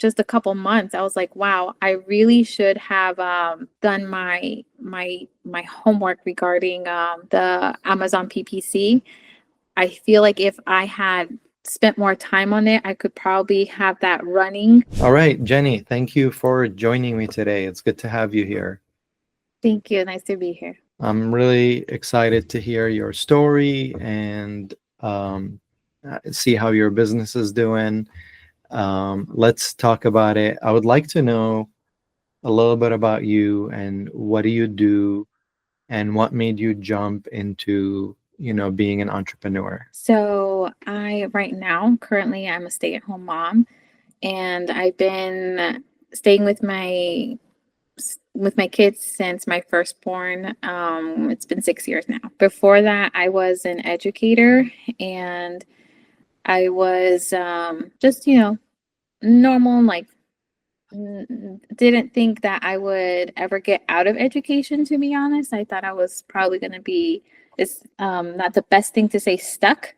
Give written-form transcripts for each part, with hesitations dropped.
just a couple months, I was like, wow, I really should have done my homework regarding the Amazon PPC. I feel like if I had spent more time on it, I could probably have that running. All right, Jenny, thank you for joining me today. It's good to have you here. Thank you. Nice to be here. I'm really excited to hear your story and see how your business is doing. Let's talk about it. I would like to know a little bit about you and what do you do and what made you jump into, being an entrepreneur. So I right now currently I'm a stay-at-home mom, and I've been staying with my kids since my firstborn. It's been 6 years now. Before that, I was an educator, and I was just normal, like didn't think that I would ever get out of education, to be honest. I thought I was probably going to be, it's not the best thing to say, stuck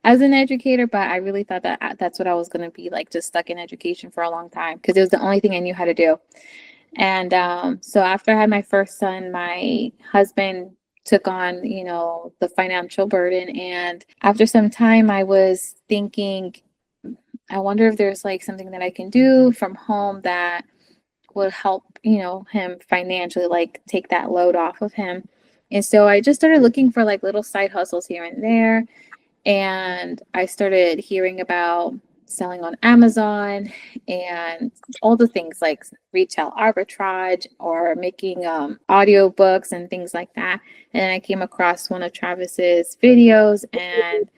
as an educator, but I really thought that that's what I was going to be, like, just stuck in education for a long time because it was the only thing I knew how to do. And so after I had my first son, my husband took on, the financial burden. And after some time, I was thinking, I wonder if there's like something that I can do from home that would help, him financially, like take that load off of him. And so I just started looking for like little side hustles here and there. And I started hearing about selling on Amazon and all the things like retail arbitrage or making audiobooks and things like that. And I came across one of Travis's videos, and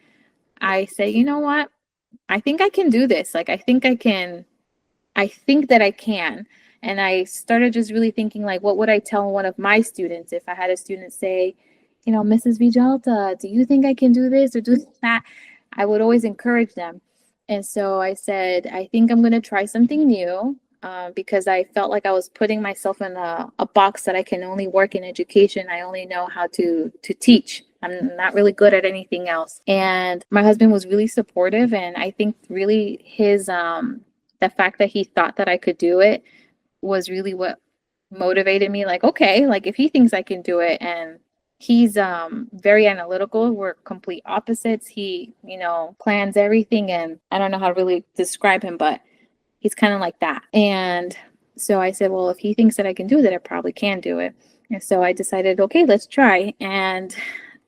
I said, you know what? I think I can do this. Like, I think that I can. And I started just really thinking, like, what would I tell one of my students if I had a student say, Mrs. Vijalta, do you think I can do this or do that? I would always encourage them. And so I said, I think I'm going to try something new, because I felt like I was putting myself in a box that I can only work in education. I only know how to teach. I'm not really good at anything else. And my husband was really supportive. And I think really his, the fact that he thought that I could do it was really what motivated me. Like, okay, like if he thinks I can do it, and he's very analytical. We're complete opposites. He, plans everything, and I don't know how to really describe him, but he's kind of like that. And so I said, well, if he thinks that I can do that, I probably can do it. And so I decided, okay, let's try. And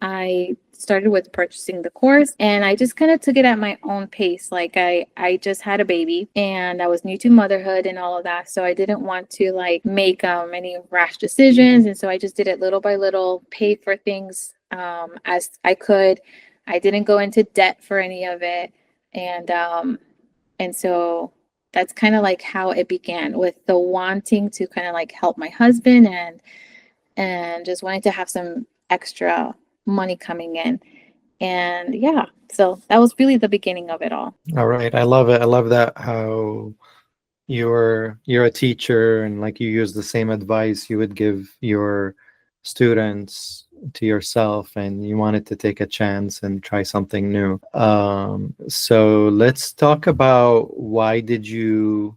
I started with purchasing the course, and I just kind of took it at my own pace. Like I just had a baby, and I was new to motherhood and all of that. So I didn't want to like make any rash decisions. And so I just did it little by little, pay for things as I could. I didn't go into debt for any of it. And so that's kind of like how it began, with the wanting to kind of like help my husband and just wanting to have some extra money coming in. And yeah, so that was really the beginning of it all. All right, I love it. I love that how you're a teacher and like you use the same advice you would give your students to yourself, and you wanted to take a chance and try something new. So let's talk about what did you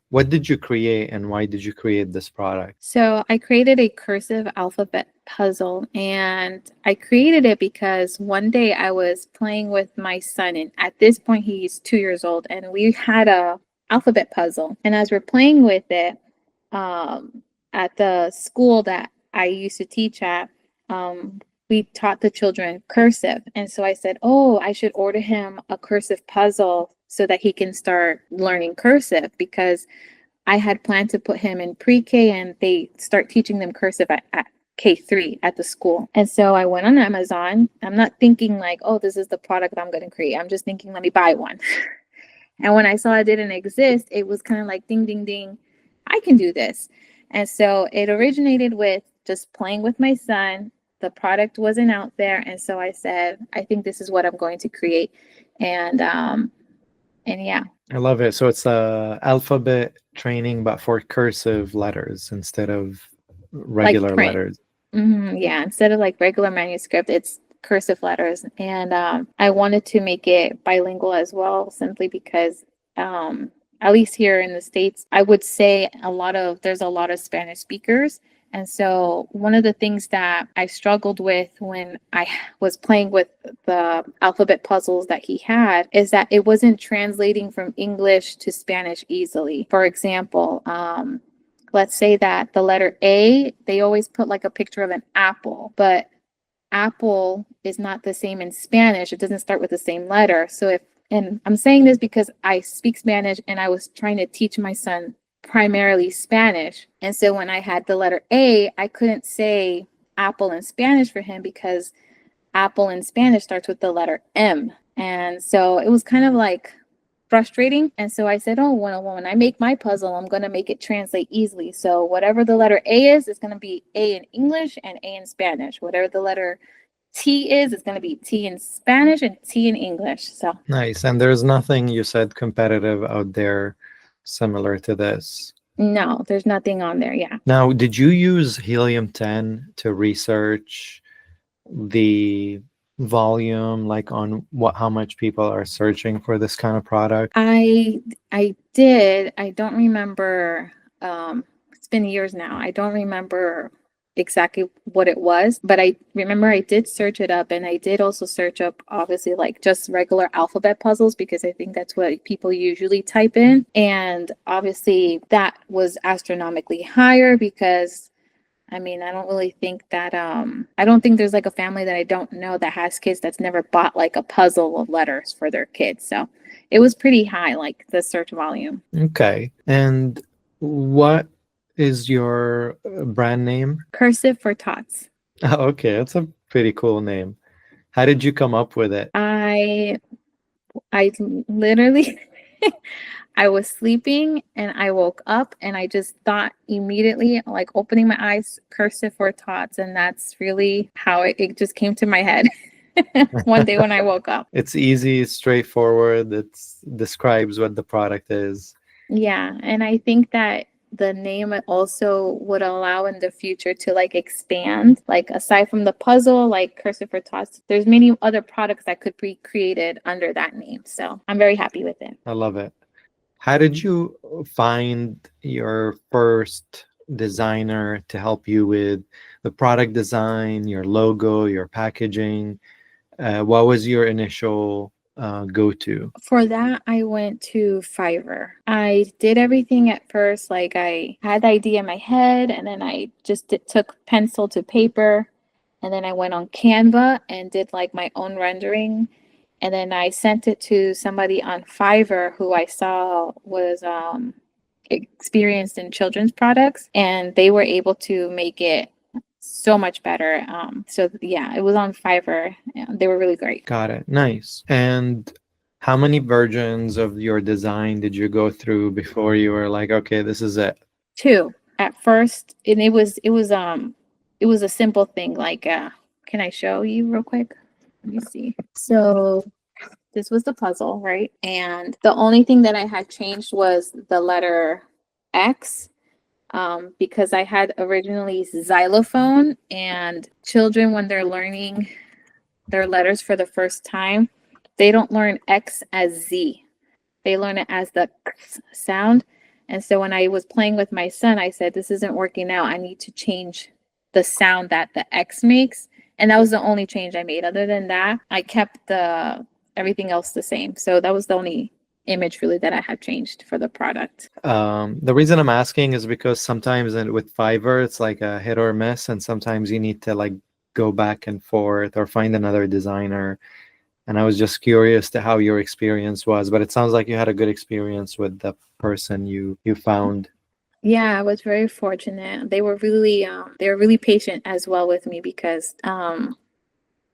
create and why did you create this product? So I created a cursive alphabet puzzle, and I created it because one day I was playing with my son, and at this point he's 2 years old, and we had a alphabet puzzle. And as we're playing with it, at the school that I used to teach at, we taught the children cursive. And so I said, oh, I should order him a cursive puzzle so that he can start learning cursive, because I had planned to put him in pre-K, and they start teaching them cursive at K3 at the school. And so I went on Amazon. I'm not thinking like, oh, this is the product I'm going to create. I'm just thinking, let me buy one. And when I saw it didn't exist, it was kind of like, ding, ding, ding, I can do this. And so it originated with just playing with my son. The product wasn't out there. And so I said, I think this is what I'm going to create. And yeah. I love it. So it's a alphabet training, but for cursive letters instead of regular like print. letters. Yeah, instead of like regular manuscript, it's cursive letters. And I wanted to make it bilingual as well, simply because I at least here in the States, I would say there's a lot of Spanish speakers. And so one of the things that I struggled with when I was playing with the alphabet puzzles that he had is that it wasn't translating from English to Spanish easily. For example, let's say that the letter A, they always put like a picture of an apple, but apple is not the same in Spanish. It doesn't start with the same letter. And I'm saying this because I speak Spanish and I was trying to teach my son primarily Spanish. And so when I had the letter A, I couldn't say apple in Spanish for him because apple in Spanish starts with the letter M. And so it was kind of like frustrating. And so I said, oh, when I make my puzzle, I'm going to make it translate easily. So whatever the letter A is, it's going to be A in English and A in Spanish. Whatever the letter T is, it's going to be T in Spanish and T in English. So Nice. And there's nothing you said competitive out there similar to this. no, there's nothing on there. Yeah. Now, did you use helium-10 to research the volume, like on how much people are searching for this kind of product? I did. I don't remember. It's been years now. I don't remember exactly what it was, but I remember I did search it up, and I did also search up obviously like just regular alphabet puzzles because I think that's what people usually type in. And obviously that was astronomically higher because I mean, I don't really think that I don't think there's like a family that I don't know that has kids that's never bought like a puzzle of letters for their kids. So it was pretty high, like the search volume. Okay. And what is your brand name? Cursive for Tots. Oh, okay, that's a pretty cool name. How did you come up with it? I literally I was sleeping and I woke up and I just thought immediately, like opening my eyes, cursive for tots. And that's really how it just came to my head one day when I woke up. It's easy, straightforward. It describes what the product is. Yeah. And I think that the name also would allow in the future to like expand, like aside from the puzzle, like cursive for tots, there's many other products that could be created under that name. So I'm very happy with it. I love it. How did you find your first designer to help you with the product design, your logo, your packaging? What was your initial go-to? For that, I went to Fiverr. I did everything at first, like I had the idea in my head, and then I just took pencil to paper, and then I went on Canva and did like my own rendering. And then I sent it to somebody on Fiverr who I saw was experienced in children's products, and they were able to make it so much better. So yeah, it was on Fiverr. Yeah, they were really great. Got it. Nice. And how many versions of your design did you go through before you were like, okay, this is it? 2 at first, and it was a simple thing. Like, can I show you real quick? Let me see. So this was the puzzle, right? And the only thing that I had changed was the letter X, because I had originally xylophone, and children, when they're learning their letters for the first time, they don't learn X as Z. They learn it as the X sound. And so when I was playing with my son, I said, this isn't working out. I need to change the sound that the X makes. And that was the only change I made. Other than that, I kept everything else the same. So that was the only image really that I had changed for the product. The reason I'm asking is because sometimes with Fiverr, it's like a hit or miss, and sometimes you need to like go back and forth or find another designer. And I was just curious to how your experience was, but it sounds like you had a good experience with the person you found. Yeah, I was very fortunate. They were really patient as well with me because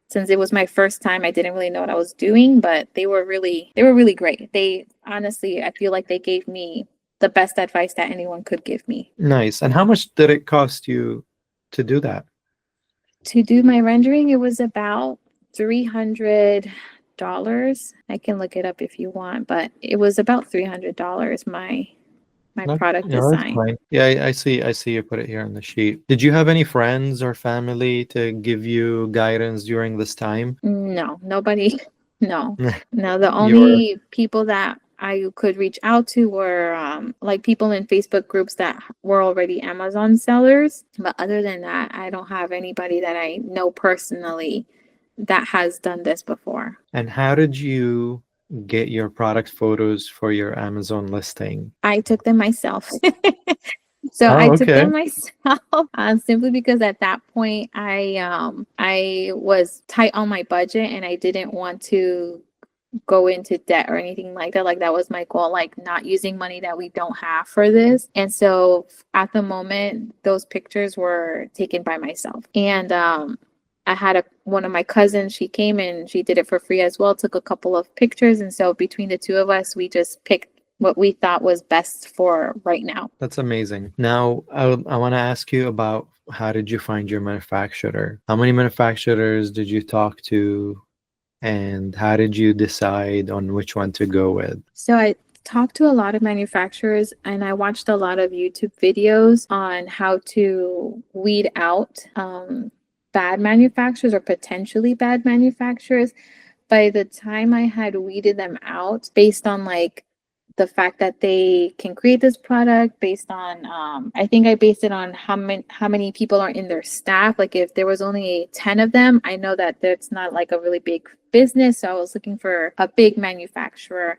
since it was my first time, I didn't really know what I was doing, but they were really great. They honestly, I feel like they gave me the best advice that anyone could give me. Nice. And how much did it cost you to do that? To do my rendering, it was about $300. I can look it up if you want, but it was about $300, my product design. Fine. Yeah, I see you put it here on the sheet. Did you have any friends or family to give you guidance during this time? No, nobody. No. No, the only people that I could reach out to were like people in Facebook groups that were already Amazon sellers. But other than that, I don't have anybody that I know personally that has done this before. And how did you get your product photos for your Amazon listing? I took them myself. So I Oh, took them okay. myself simply because at that point I was tight on my budget and I didn't want to go into debt or anything like that. Like that was my goal, like not using money that we don't have for this. And so at the moment, those pictures were taken by myself. And I had one of my cousins, she came and she did it for free as well, took a couple of pictures. And so between the two of us, we just picked what we thought was best for right now. That's amazing. Now, I want to ask you about how did you find your manufacturer? How many manufacturers did you talk to? And how did you decide on which one to go with? So I talked to a lot of manufacturers and I watched a lot of YouTube videos on how to weed out bad manufacturers or potentially bad manufacturers. By the time I had weeded them out based on like the fact that they can create this product based on I think I based it on how many people are in their staff. Like if there was only 10 of them, I know that that's not like a really big business. So I was looking for a big manufacturer,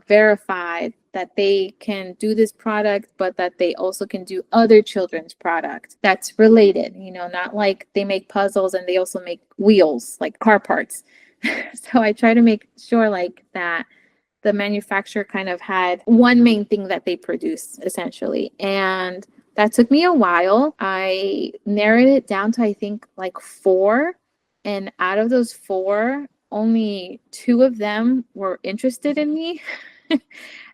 verified that they can do this product, but that they also can do other children's products that's related, not like they make puzzles and they also make wheels, like car parts. So I try to make sure like that the manufacturer kind of had one main thing that they produce essentially. And that took me a while. I narrowed it down to I think like four. And out of those four, only two of them were interested in me.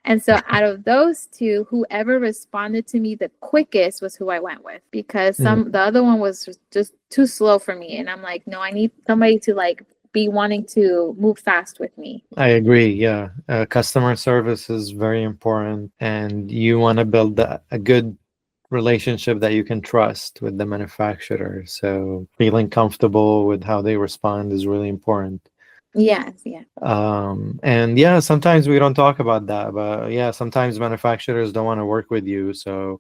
And so out of those two, whoever responded to me the quickest was who I went with, because the other one was just too slow for me. And I'm like, no, I need somebody to like be wanting to move fast with me. I agree. Yeah. Customer service is very important, and you want to build a good relationship that you can trust with the manufacturer. So feeling comfortable with how they respond is really important. Yes, yeah. And yeah, sometimes we don't talk about that, but yeah, sometimes manufacturers don't want to work with you. So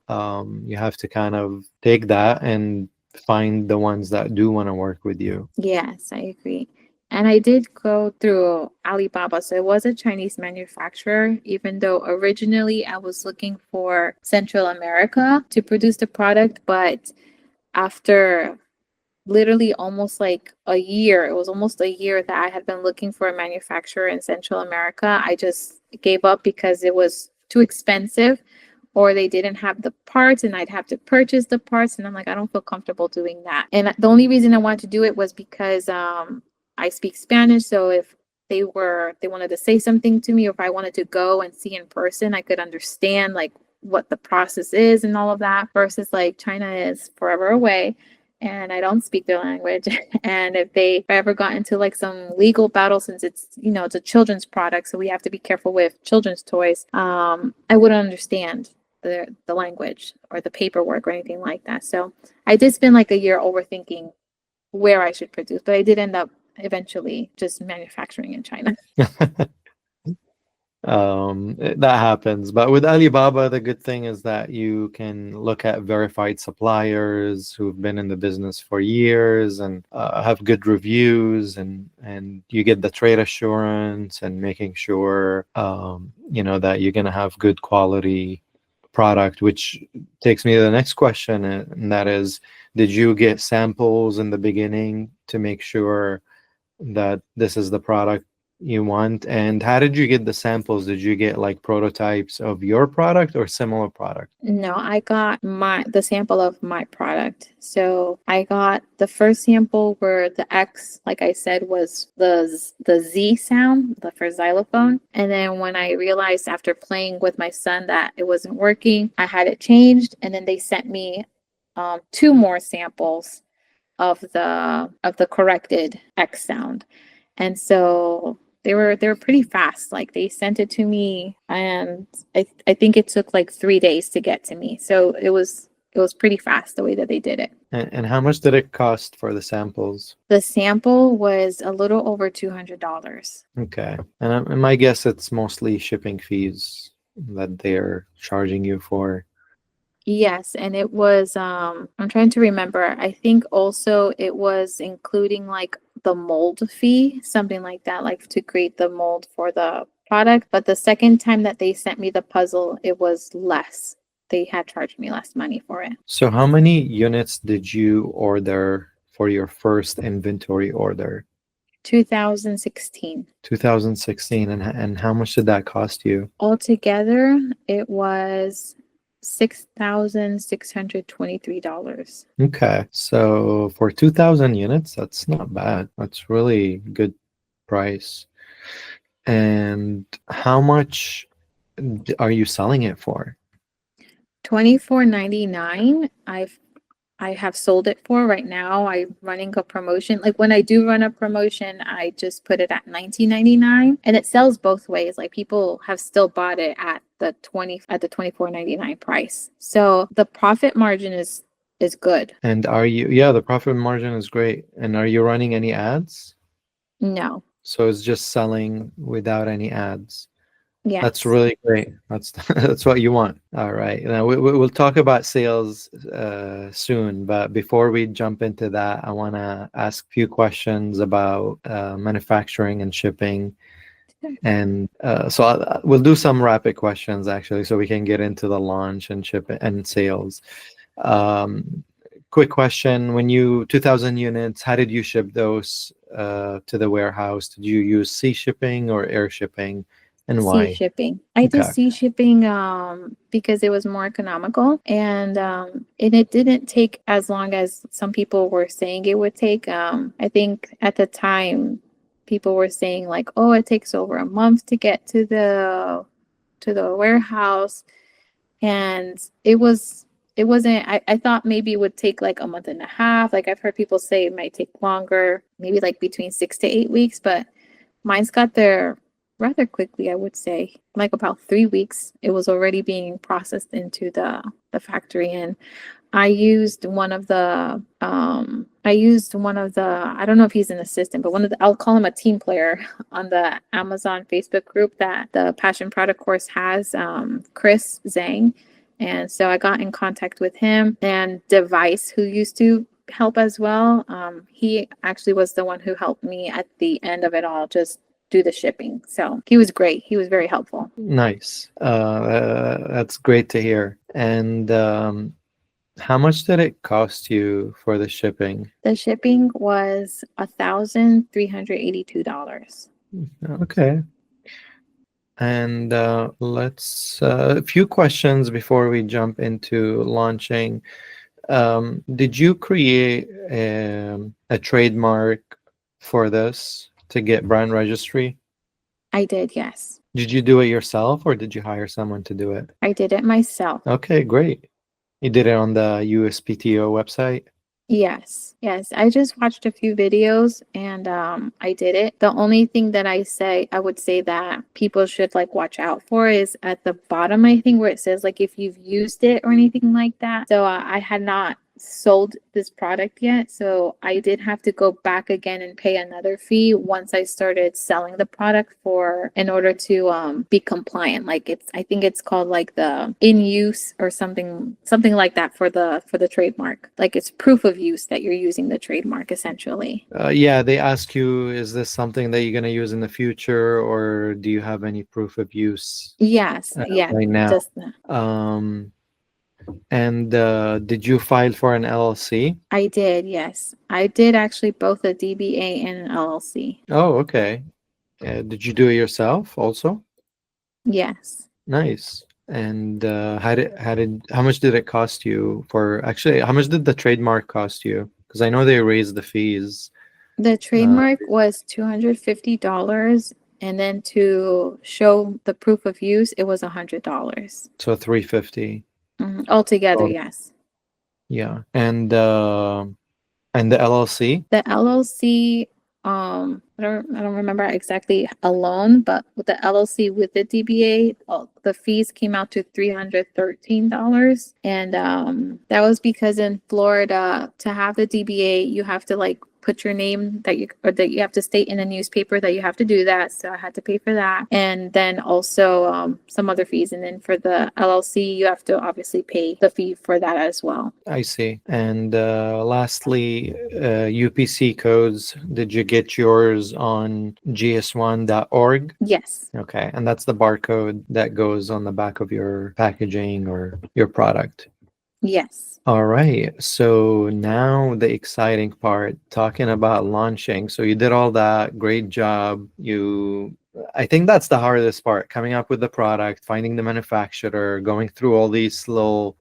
you have to kind of take that and find the ones that do want to work with you. Yes, I agree. And I did go through Alibaba. So it was a Chinese manufacturer, even though originally I was looking for Central America to produce the product. But after literally almost like a year, it was almost a year that I had been looking for a manufacturer in Central America, I just gave up because it was too expensive, or they didn't have the parts and I'd have to purchase the parts. And I'm like, I don't feel comfortable doing that. And the only reason I wanted to do it was because I speak Spanish. So if they wanted to say something to me, or if I wanted to go and see in person, I could understand like what the process is and all of that, versus like China is forever away and I don't speak their language. And if I ever got into like some legal battle, since it's a children's product, so we have to be careful with children's toys, I wouldn't understand the language or the paperwork or anything like that. So I did spend like a year overthinking where I should produce, but I did end up eventually just manufacturing in China. That happens, but with Alibaba, the good thing is that you can look at verified suppliers who've been in the business for years and have good reviews, and you get the trade assurance and making sure that you're going to have good quality product, which takes me to the next question, and that is, did you get samples in the beginning to make sure that this is the product you want? And how did you get the samples? Did you get like prototypes of your product or similar product? No, I got the sample of my product. So I got the first sample where the X, like I said, was the Z sound, the for xylophone. And then when I realized after playing with my son that it wasn't working, I had it changed. And then they sent me two more samples of the corrected X sound. And so they were pretty fast. Like they sent it to me and I think it took like 3 days to get to me. So it was it was pretty fast the way that they did it. And how much did it cost for the samples? The sample was a little over $200. Okay. And my guess it's mostly shipping fees that they're charging you for. Yes, and it was I'm trying to remember. I think also it was including like the mold fee, something like that, like to create the mold for the product. But the second time that they sent me the puzzle, it was less. They had charged me less money for it. So how many units did you order for your first inventory order? 2016. 2016. And how much did that cost you? Altogether, it was $6,623. Okay. So for 2,000 units, that's not bad. That's really good price. And how much are you selling it for? $24.99. I have sold it for right now. I'm running a promotion. Like when I do run a promotion, I just put it at $19.99, and it sells both ways. Like people have still bought it at the $24.99 price. So the profit margin is good. And yeah, the profit margin is great. And are you running any ads? No. So it's just selling without any ads. That's Yes. really great. That's what you want. All right. Now we'll talk about sales soon, but before we jump into that, I want to ask a few questions about manufacturing and shipping. And so we'll do some rapid questions actually, so we can get into the launch and shipping and sales. Quick question: when you 2,000 units, how did you ship those to the warehouse? Did you use sea shipping or air shipping? And Sea why? shipping. I did Okay. sea shipping because it was more economical, and it didn't take as long as some people were saying it would take. I think at the time people were saying like, oh, it takes over a month to get to the warehouse, and it wasn't. I thought maybe it would take like a month and a half. Like I've heard people say it might take longer, maybe like between 6 to 8 weeks, but mine's got there rather quickly, I would say. Like about 3 weeks, it was already being processed into the factory. And I used one of the I don't know if he's an assistant, but I'll call him a team player on the Amazon Facebook group that the Passion Product course has, Chris Zhang. And so I got in contact with him and Device, who used to help as well. He actually was the one who helped me at the end of it all, just do the shipping. So he was great. He was very helpful. Nice. That's great to hear. And how much did it cost you for the shipping? The shipping was $1,382. Okay. And let's a few questions before we jump into launching. Did you create a trademark for this to get brand registry? I did, yes. Did you do it yourself or did you hire someone to do it? I did it myself. Okay, great. You did it on the USPTO website? Yes, yes. I just watched a few videos and I did it. The only thing that I would say that people should like watch out for is at the bottom, I think, where it says like if you've used it or anything like that. So I had not sold this product yet, so I did have to go back again and pay another fee once I started selling the product in order to be compliant. Like I think it's called like the in use or something like that for the trademark. Like it's proof of use that you're using the trademark essentially. Yeah, they ask you, is this something that you're going to use in the future or do you have any proof of use? Yes, yeah, right now? just and did you file for an LLC? I did, yes. I did actually both a DBA and an LLC. Oh, okay. Did you do it yourself also? Yes. Nice. And how much did it cost you how much did the trademark cost you? Because I know they raised the fees. The trademark was $250, and then to show the proof of use, it was $100. So $350. Altogether, Oh. yes. Yeah. And the LLC? The LLC, I don't remember exactly alone, but with the LLC with the DBA, the fees came out to $313. And that was because in Florida, to have the DBA, you have to like put your name that you have to state in a newspaper that you have to do that. So I had to pay for that. And then also some other fees. And then for the LLC, you have to obviously pay the fee for that as well. I see. And lastly, UPC codes. Did you get yours on gs1.org? Yes. Okay. And that's the barcode that goes on the back of your packaging or your product. Yes. All right. So now the exciting part, talking about launching. So you did all that. Great job. I think that's the hardest part, coming up with the product, finding the manufacturer, going through all these little,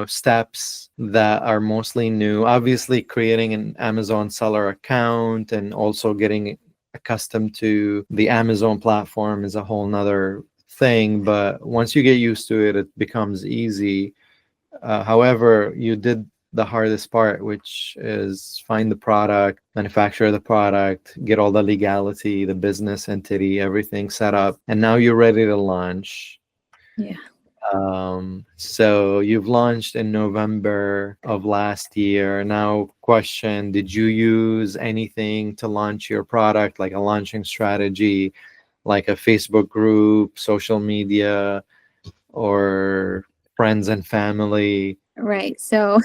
steps that are mostly new. Obviously, creating an Amazon seller account and also getting accustomed to the Amazon platform is a whole nother thing. But once you get used to it, it becomes easy. However, you did the hardest part, which is find the product, manufacture the product, get all the legality, the business entity, everything set up, and now you're ready to launch. Yeah. So you've launched in November of last year. Now, question, did you use anything to launch your product, like a launching strategy, like a Facebook group, social media, or friends and family? Right. So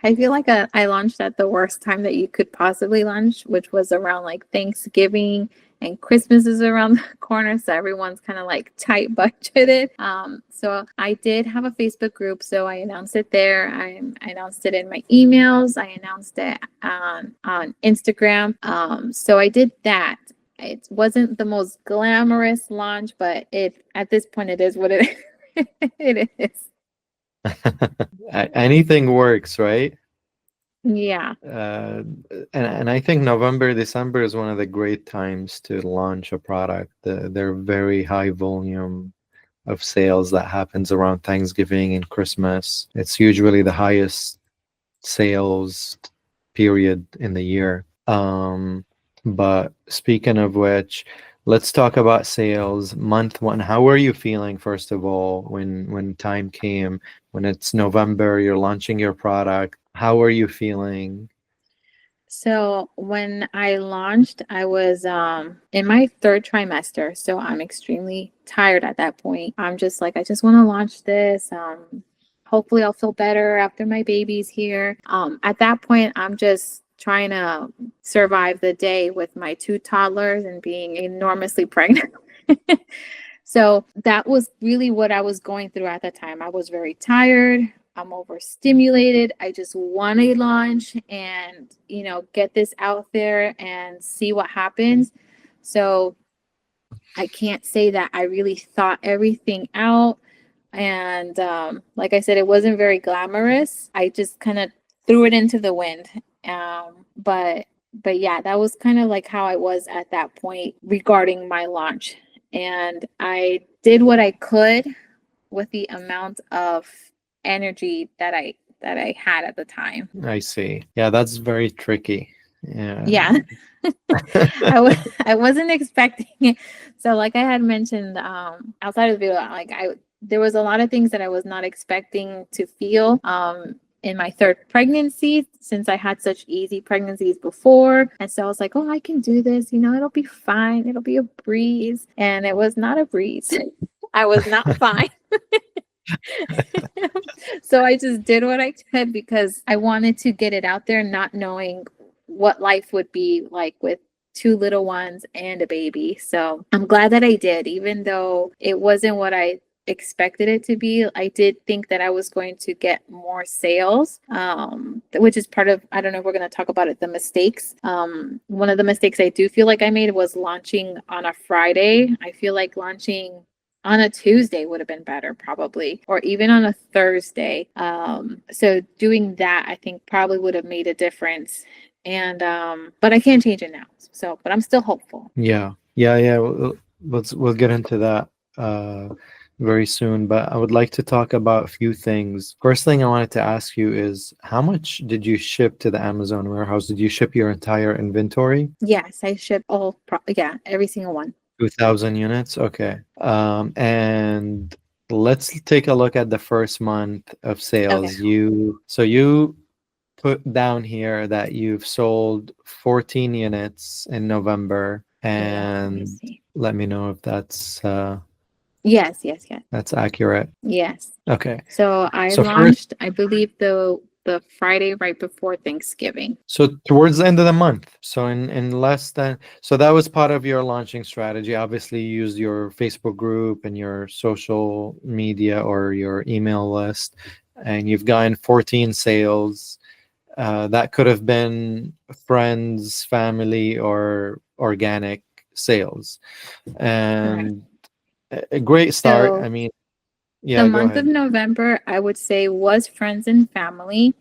I feel like I launched at the worst time that you could possibly launch, which was around like Thanksgiving, and Christmas is around the corner. So everyone's kind of like tight budgeted. So I did have a Facebook group. So I announced it there. I announced it in my emails. I announced it on Instagram. So I did that. It wasn't the most glamorous launch, but at this point it is what it it is. Anything works, right? Yeah. And I think November, December is one of the great times to launch a product. They're very high volume of sales that happens around Thanksgiving and Christmas. It's usually the highest sales period in the year. But speaking of which, let's talk about sales. Month one, how are you feeling, first of all, when time came, when it's November, you're launching your product? How are you feeling? So when I launched, I was in my third trimester. So I'm extremely tired at that point. I'm just like, I just want to launch this. Hopefully I'll feel better after my baby's here. At that point, I'm just trying to survive the day with my two toddlers and being enormously pregnant. So that was really what I was going through at the time. I was very tired. I'm overstimulated. I just want to launch and, get this out there and see what happens. So I can't say that I really thought everything out. And like I said, it wasn't very glamorous. I just kind of threw it into the wind. But yeah, that was kind of like how I was at that point regarding my launch. And I did what I could with the amount of energy that I had at the time. I see. Yeah, that's very tricky. Yeah. I wasn't expecting it. So like I had mentioned outside of the video, like there was a lot of things that I was not expecting to feel in my third pregnancy, since I had such easy pregnancies before. And so I was like, oh, I can do this, it'll be fine, it'll be a breeze. And it was not a breeze. I was not fine. So I just did what I could because I wanted to get it out there, not knowing what life would be like with two little ones and a baby. So I'm glad that I did, even though it wasn't what I expected it to be. I did think that I was going to get more sales, which is part of, I don't know if we're going to talk about it, the mistakes. One of the mistakes I do feel like I made was launching on a Friday. I feel like launching on a Tuesday would have been better, probably, or even on a Thursday. So doing that, I think probably would have made a difference. And but I can't change it now. But I'm still hopeful. Yeah. We'll get into that. very soon, but I would like to talk about a few things. First thing I wanted to ask you is how much did you ship to the Amazon warehouse? Did you ship your entire inventory? Yes, I ship yeah, every single one. 2,000 units? Okay. And let's take a look at the first month of Okay. sales. You put down here that you've sold 14 units in November, Yeah, let me and see. let me know if Yes, yes, yes, that's accurate. yes. Okay. So I So first, launched, I believe the Friday right before Thanksgiving. so towards the end of the month, so in less than, so that was part of your launching strategy. Obviously, you used your Facebook group and your social media or your email list, and you've gotten 14 sales. That could have been friends, family, or organic sales, Correct. and a great start. I So mean, the yeah, go month of ahead. November, I would say, was friends and family.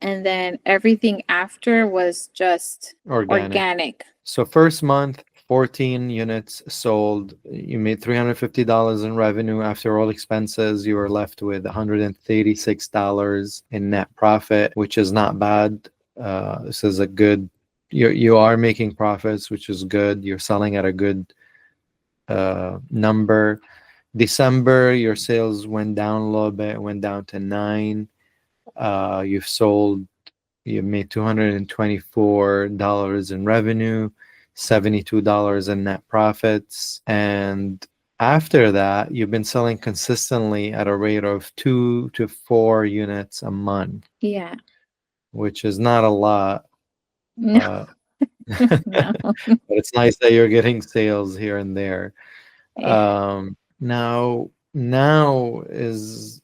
And then everything after was just Organic. organic. So first month, 14 units sold. You made $350 in revenue after all expenses. You were left with $136 in net profit, which is not bad. This is a good. You are making profits, which is good. You're selling at a good number. December, your sales went down a little bit, went down to 9. You've sold, you made $224 in revenue, $72 in net profits. And after that, you've been selling consistently at a rate of 2 to 4 units a month, Yeah. which is not a lot. No, Uh, no. but it's nice that you're getting sales here and there. Yeah. Now is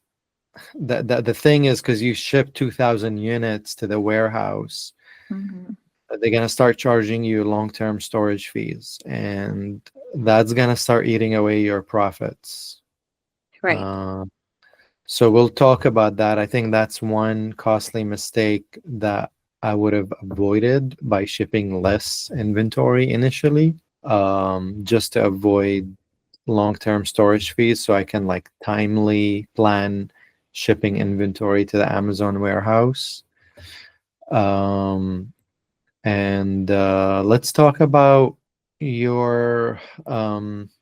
the thing is because you ship 2,000 units to the warehouse, Mhm. they're gonna start charging you long-term storage fees, and that's gonna start eating away your profits. Right. Uh, so we'll talk about that. I think that's one costly mistake that I would have avoided by shipping less inventory initially, just to avoid long-term storage fees, so I can like timely plan shipping inventory to the Amazon warehouse. Um, and let's talk about your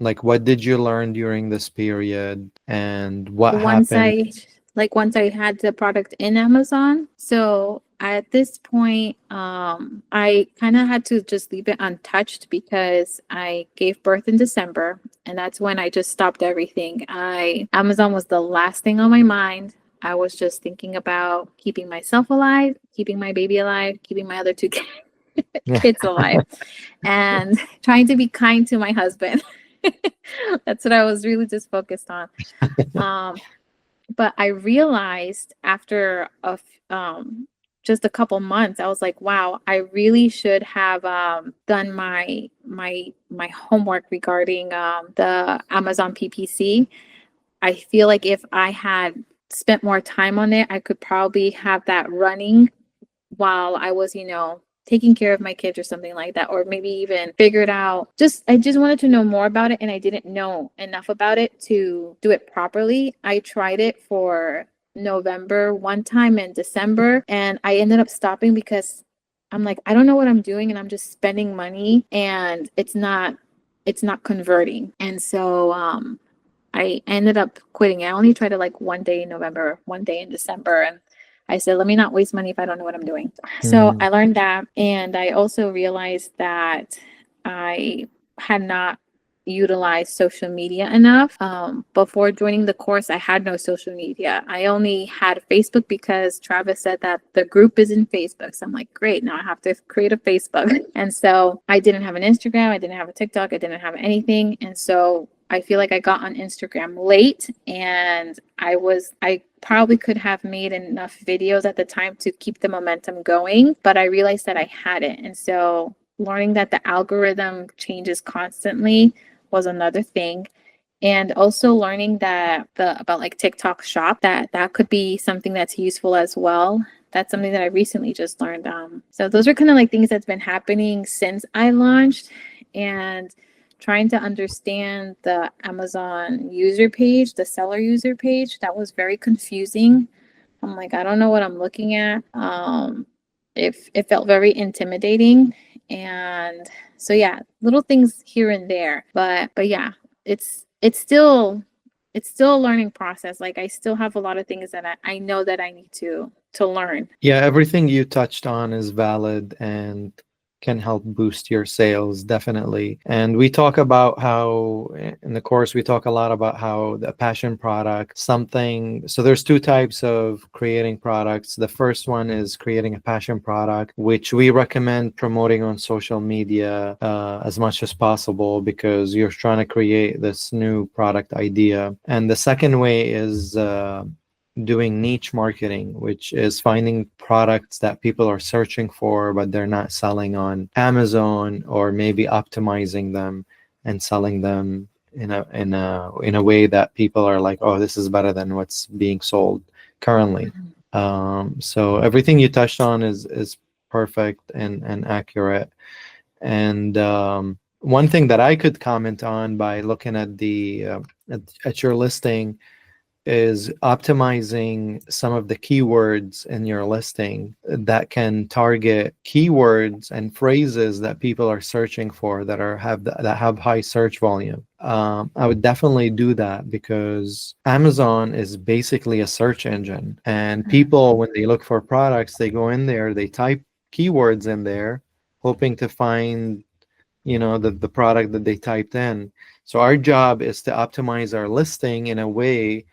like what did you learn during this period and what Once happened? once I had the product in Amazon, so at this point, I kind of had to just leave it untouched because I gave birth in December, and that's when I just stopped everything. Amazon was the last thing on my mind. I was just thinking about keeping myself alive, keeping my baby alive, keeping my other two kids alive, and trying to be kind to my husband. That's what I was really just focused on. Um, but I realized after just a couple months, I was like, wow, I really should have done my homework regarding the Amazon PPC. I feel like if I had spent more time on it, I could probably have that running while I was, taking care of my kids or something like that, or maybe even figured out, I just wanted to know more about it, and I didn't know enough about it to do it properly. I tried it for November one time and December, and I ended up stopping because I'm like, I don't know what I'm doing, and I'm just spending money, and it's not converting. And so I ended up quitting. I only tried it like one day in November, one day in December, and I said, let me not waste money if I don't know what I'm doing. So Mm, I learned that. And I also realized that I had not utilized social media enough. Before joining the course, I had no social media. I only had Facebook because Travis said that the group is in Facebook. So I'm like, great, now I have to create a Facebook. And so I didn't have an Instagram, I didn't have a TikTok, I didn't have anything. And so I feel like I got on Instagram late, and I probably could have made enough videos at the time to keep the momentum going, but I realized that I hadn't. And so learning that the algorithm changes constantly was another thing. And also learning that about like TikTok shop, that could be something that's useful as well. That's something that I recently just learned. So those are kind of like things that's been happening since I launched. And trying to understand the Amazon user page, the seller user page. That was very confusing. I'm like, I don't know what I'm looking at. It felt very intimidating. And so yeah, little things here and there. But yeah, it's still a learning process. Like I still have a lot of things that I know that I need to learn. Yeah, everything you touched on is valid and can help boost your sales, definitely. And we talk about how, in the course, we talk a lot about how the passion product, something. So there's two types of creating products. The first one is creating a passion product, which we recommend promoting on social media as much as possible because you're trying to create this new product idea. And the second way is doing niche marketing, which is finding products that people are searching for, but they're not selling on Amazon, or maybe optimizing them and selling them in a way that people are like, oh, this is better than what's being sold currently. So everything you touched on is perfect and accurate. And one thing that I could comment on by looking at the at your listing is optimizing some of the keywords in your listing that can target keywords and phrases that people are searching for that have high search volume. I would definitely do that because Amazon is basically a search engine, and people, when they look for products, they go in there, they type keywords in there, hoping to find the product that they typed in. So our job is to optimize our listing in a way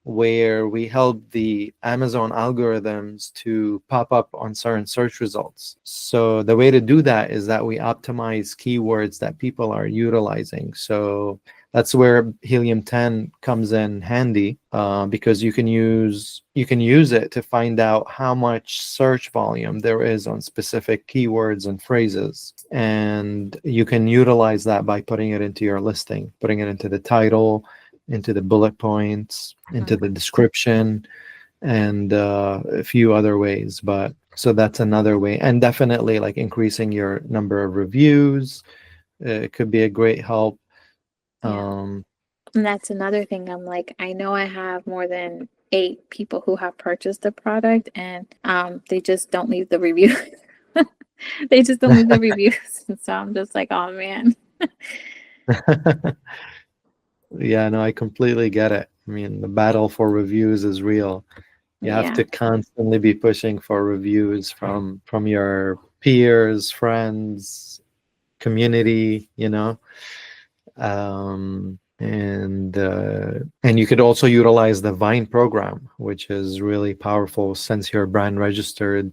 where we help the Amazon algorithms to pop up on certain search results. So the way to do that is that we optimize keywords that people are utilizing. So that's where Helium 10 comes in handy, because you can use it to find out how much search volume there is on specific keywords and phrases, and you can utilize that by putting it into your listing, putting it into the title, into the bullet points, into the description, and a few other ways. But so that's another way, and definitely like increasing your number of reviews. It could be a great help. And that's another thing. I'm like, I know I have more than 8 people who have purchased the product, and they just don't leave the review. They just don't leave the reviews. And so I'm just like, oh man. Yeah, no, I completely get it. I mean, the battle for reviews is real. You have to constantly be pushing for reviews from your peers, friends, community, and you could also utilize the Vine program, which is really powerful. Since you're brand registered,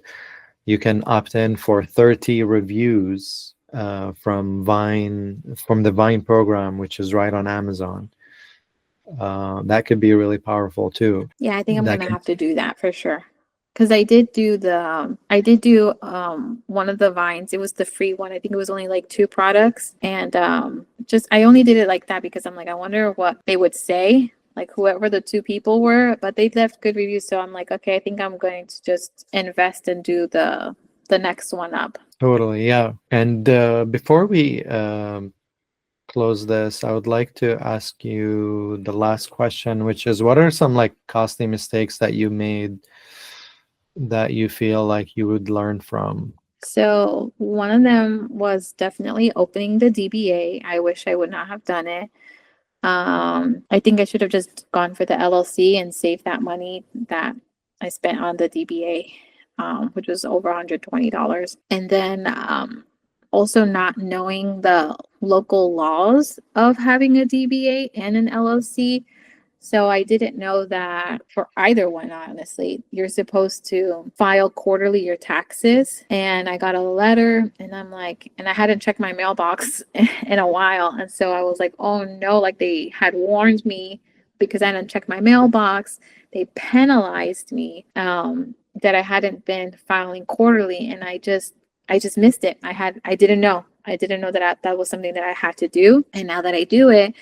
you can opt in for 30 reviews from the Vine program, which is right on Amazon. That could be really powerful too. Yeah, I think I'm gonna have to do that for sure. Because I did do one of the Vines. It was the free one. I think it was only like 2 products. And I only did it like that because I'm like, I wonder what they would say, like whoever the 2 people were, but they left good reviews. So I'm like, okay, I think I'm going to just invest and do the next one up. Totally, yeah. And before we close this, I would like to ask you the last question, which is, what are some like costly mistakes that you made that you feel like you would learn from? So one of them was definitely opening the DBA. I wish I would not have done it. I think I should have just gone for the LLC and saved that money that I spent on the DBA, which was over $120. And then also not knowing the local laws of having a DBA and an LLC. So I didn't know that for either one, honestly. You're supposed to file quarterly your taxes. And I got a letter, and I'm like, and I hadn't checked my mailbox in a while. And so I was like, oh no, like they had warned me because I didn't check my mailbox. They penalized me that I hadn't been filing quarterly, and I just missed it. I didn't know. I didn't know that that was something that I had to do. And now that I do it,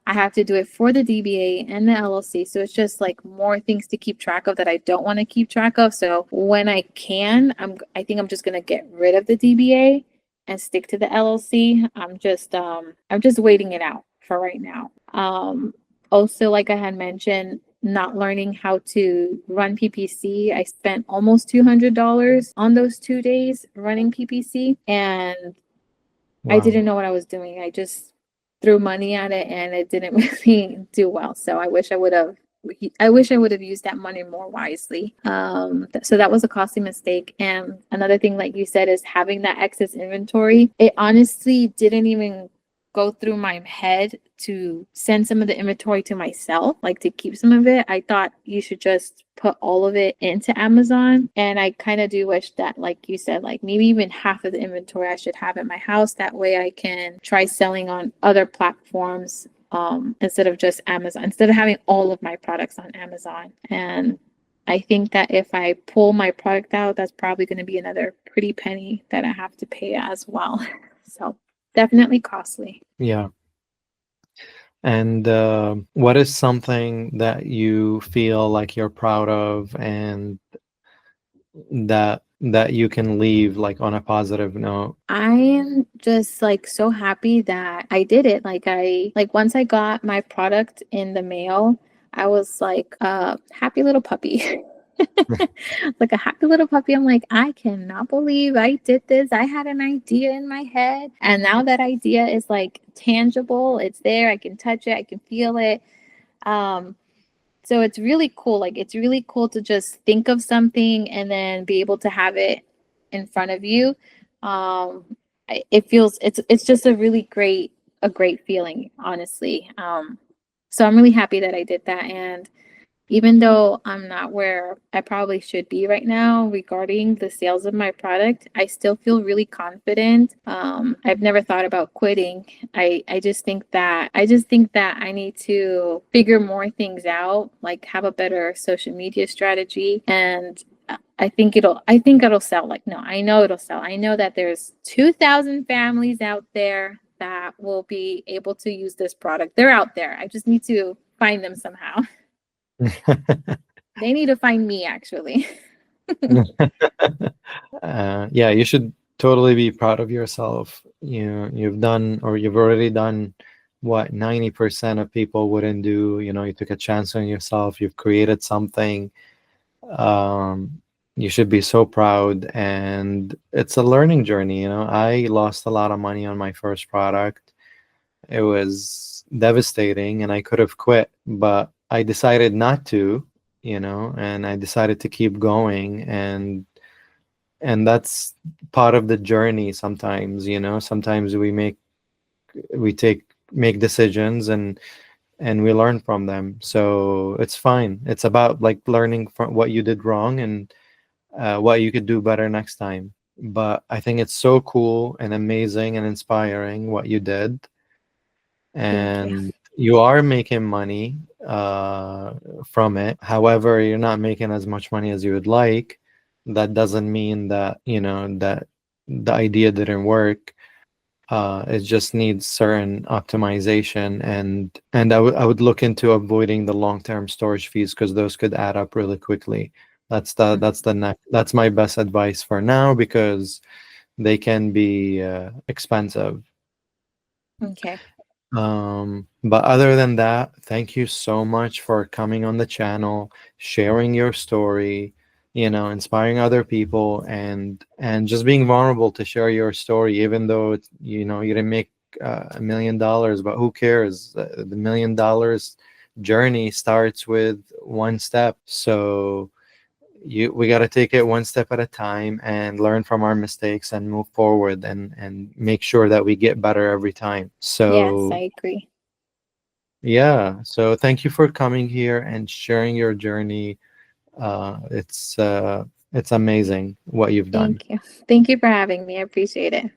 I have to do it for the DBA and the LLC. So it's just like more things to keep track of that I don't want to keep track of. So when I can, I think I'm just going to get rid of the DBA and stick to the LLC. I'm just waiting it out for right now. Also, like I had mentioned, not learning how to run PPC. I spent almost $200 on those 2 days running PPC, and I Wow. didn't know what I was doing. I just threw money at it and it didn't really do well. So I wish I would have used that money more wisely. So that was a costly mistake. And another thing, like you said, is having that excess inventory. It honestly didn't even go through my head to send some of the inventory to myself, like to keep some of it. I thought you should just put all of it into Amazon. And I kind of do wish that, like you said, like maybe even half of the inventory I should have at my house. That way I can try selling on other platforms instead of just Amazon, instead of having all of my products on Amazon. And I think that if I pull my product out, that's probably going to be another pretty penny that I have to pay as well. So definitely costly. Yeah. And what is something that you feel like you're proud of, and that you can leave like on a positive note? I am just like so happy that I did it. Like once I got my product in the mail, I was like a happy little puppy. Like a happy little puppy. I'm like, I cannot believe I did this. I had an idea in my head, and now that idea is like tangible. It's there. I can touch it. I can feel it. Um, so it's really cool. Like it's really cool to just think of something and then be able to have it in front of you. It feels it's just a great feeling, honestly. So I'm really happy that I did that. And even though I'm not where I probably should be right now regarding the sales of my product, I still feel really confident. I've never thought about quitting. I just think that I need to figure more things out, like have a better social media strategy, and I think it'll sell. Like no, I know it'll sell. I know that there's 2,000 families out there that will be able to use this product. They're out there. I just need to find them somehow. They need to find me, actually. Yeah, you should totally be proud of yourself. You've done, or you've already done what 90% of people wouldn't do. You took a chance on yourself. You've created something. Um, you should be so proud, and it's a learning journey. I lost a lot of money on my first product. It was devastating, and I could have quit, but I decided not to, and I decided to keep going, and that's part of the journey. Sometimes we make decisions, and we learn from them, so it's fine. It's about like learning from what you did wrong, and what you could do better next time. But I think it's so cool and amazing and inspiring what you did, Thank you. and you are making money from it. However, you're not making as much money as you would like. That doesn't mean that that the idea didn't work. It just needs certain optimization, and I would look into avoiding the long-term storage fees, because those could add up really quickly. That's my best advice for now, because they can be expensive. Okay. But other than that, thank you so much for coming on the channel, sharing your story, inspiring other people, and just being vulnerable to share your story, even though you didn't make $1 million, but who cares? The $1 million journey starts with one step. So we got to take it one step at a time and learn from our mistakes and move forward, and make sure that we get better every time. Yes, So I agree. yeah, so thank you for coming here and sharing your journey. It's amazing what you've done. Thank you. Thank you for having me. I appreciate it.